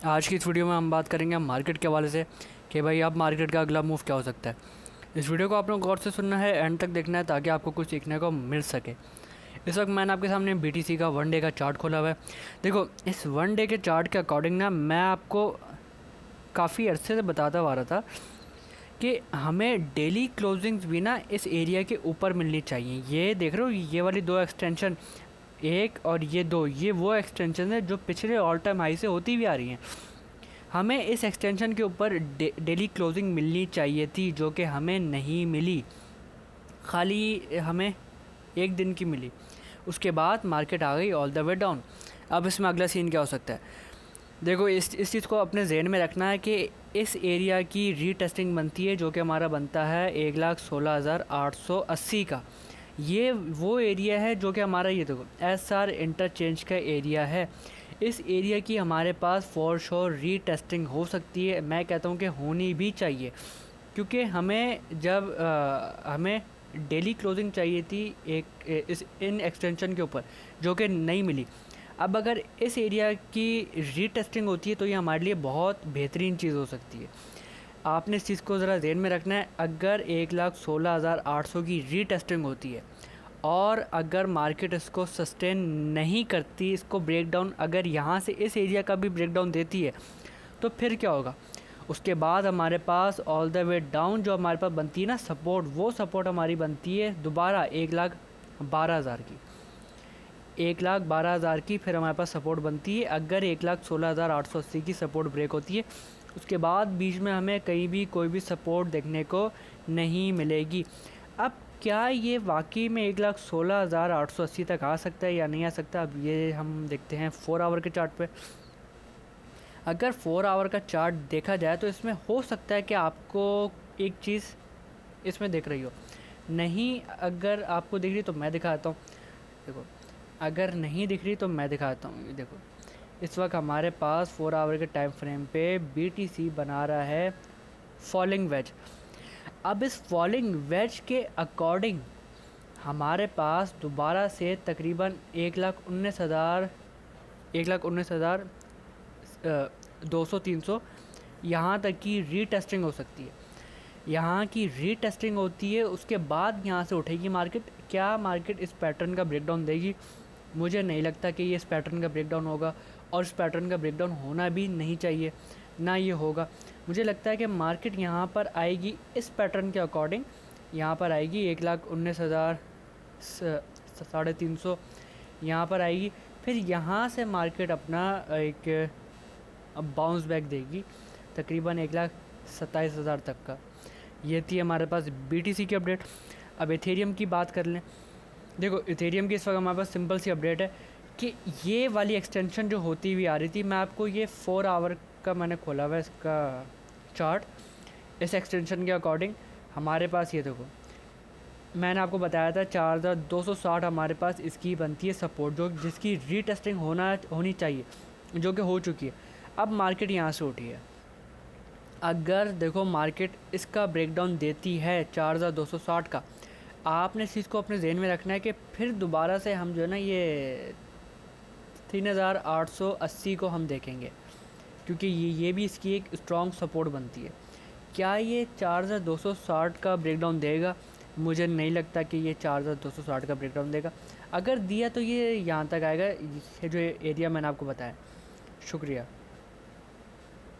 आज की इस वीडियो में हम बात करेंगे मार्केट के हवाले से कि भाई अब मार्केट का अगला मूव क्या हो सकता है। इस वीडियो को आप लोग गौर से सुनना है, एंड तक देखना है ताकि आपको कुछ सीखने को मिल सके। इस वक्त मैंने आपके सामने बीटीसी का 1 डे का चार्ट खोला हुआ है। देखो, इस 1 डे के चार्ट के अकॉर्डिंग ना मैं आपको काफ़ी अरसे से बताता आ रहा था कि हमें डेली क्लोजिंग्स भी ना इस एरिया के ऊपर मिलनी चाहिए। ये देख रहे हो, ये वाली दो एक्सटेंशन, एक और ये दो, ये वो एक्सटेंशन है जो पिछले ऑल टाइम हाई से होती भी आ रही हैं। हमें इस एक्सटेंशन के ऊपर डेली क्लोजिंग मिलनी चाहिए थी, जो कि हमें नहीं मिली, खाली हमें एक दिन की मिली। उसके बाद मार्केट आ गई ऑल द वे डाउन। अब इसमें अगला सीन क्या हो सकता है? देखो, इस चीज़ को अपने जहन में रखना है कि इस एरिया की रीटेस्टिंग बनती है, जो कि हमारा बनता है 1,16,880 का। ये वो एरिया है जो कि हमारा, ये देखो, SR इंटरचेंज का एरिया है। इस एरिया की हमारे पास फॉर श्योर रीटेस्टिंग हो सकती है। मैं कहता हूँ कि होनी भी चाहिए, क्योंकि हमें जब हमें डेली क्लोजिंग चाहिए थी इन एक्सटेंशन के ऊपर, जो कि नहीं मिली। अब अगर इस एरिया की रीटेस्टिंग होती है तो ये हमारे लिए बहुत बेहतरीन चीज़ हो सकती है। आपने इस चीज़ को ज़रा ध्यान में रखना है। अगर 1,16,800 की रीटेस्टिंग होती है और अगर मार्केट इसको सस्टेन नहीं करती, इसको ब्रेकडाउन, अगर यहाँ से इस एरिया का भी ब्रेकडाउन देती है, तो फिर क्या होगा? उसके बाद हमारे पास ऑल द वे डाउन जो हमारे पास बनती है ना सपोर्ट, वो सपोर्ट हमारी बनती है दोबारा 1,12,000 की। 1,12,000 की फिर हमारे पास सपोर्ट बनती है अगर 1,16,880 की सपोर्ट ब्रेक होती है। उसके बाद बीच में हमें कहीं भी कोई भी सपोर्ट देखने को नहीं मिलेगी। अब क्या ये वाकई में 1,16,880 तक आ सकता है या नहीं आ सकता, अब ये हम देखते हैं 4 आवर के चार्ट पे। अगर 4 आवर का चार्ट देखा जाए तो इसमें हो सकता है कि आपको एक चीज़ इसमें दिख रही हो, नहीं अगर आपको दिख रही तो मैं दिखाता हूँ। देखो, अगर नहीं दिख रही तो मैं दिखाता हूँ। ये देखो, इस वक्त हमारे पास 4 आवर के टाइम फ्रेम पे BTC बना रहा है फॉलिंग वेज। अब इस फॉलिंग वेज के अकॉर्डिंग हमारे पास दोबारा से तकरीबन 1,19,000 200-300 यहाँ तक की रीटेस्टिंग हो सकती है। यहाँ की रीटेस्टिंग होती है, उसके बाद यहाँ से उठेगी मार्केट। क्या मार्केट इस पैटर्न का ब्रेकडाउन देगी? मुझे नहीं लगता कि ये इस पैटर्न का ब्रेकडाउन होगा, और इस पैटर्न का ब्रेकडाउन होना भी नहीं चाहिए, ना ये होगा। मुझे लगता है कि मार्केट यहाँ पर आएगी इस पैटर्न के अकॉर्डिंग, यहाँ पर आएगी 1,19,000 350 यहाँ पर आएगी। फिर यहाँ से मार्केट अपना एक बाउंस बैक देगी तकरीबन 1,27,000 तक का। ये थी हमारे पास BTC की अपडेट। अब इथेरियम की बात कर लें। देखो, इथेरियम की इस वक्त हमारे पास सिंपल सी अपडेट है कि ये वाली एक्सटेंशन जो होती हुई आ रही थी, मैं आपको ये 4 आवर का मैंने खोला हुआ है इसका चार्ट। इस एक्सटेंशन के अकॉर्डिंग हमारे पास, ये देखो, मैंने आपको बताया था 4,260 हमारे पास इसकी बनती है सपोर्ट, जो जिसकी रीटेस्टिंग होनी चाहिए, जो कि हो चुकी है। अब मार्केट यहाँ से उठी है। अगर देखो मार्केट इसका ब्रेकडाउन देती है 4,260 का, आपने इस चीज़ को अपने जहन में रखना है कि फिर दोबारा से हम जो है ना ये 3,880 को हम देखेंगे, क्योंकि ये भी इसकी एक स्ट्रॉन्ग सपोर्ट बनती है। क्या ये 4,260 का ब्रेकडाउन देगा? मुझे नहीं लगता कि ये 4,260 का ब्रेकडाउन देगा। अगर दिया तो ये यहाँ तक आएगा, ये जो एरिया मैंने आपको बताया। शुक्रिया।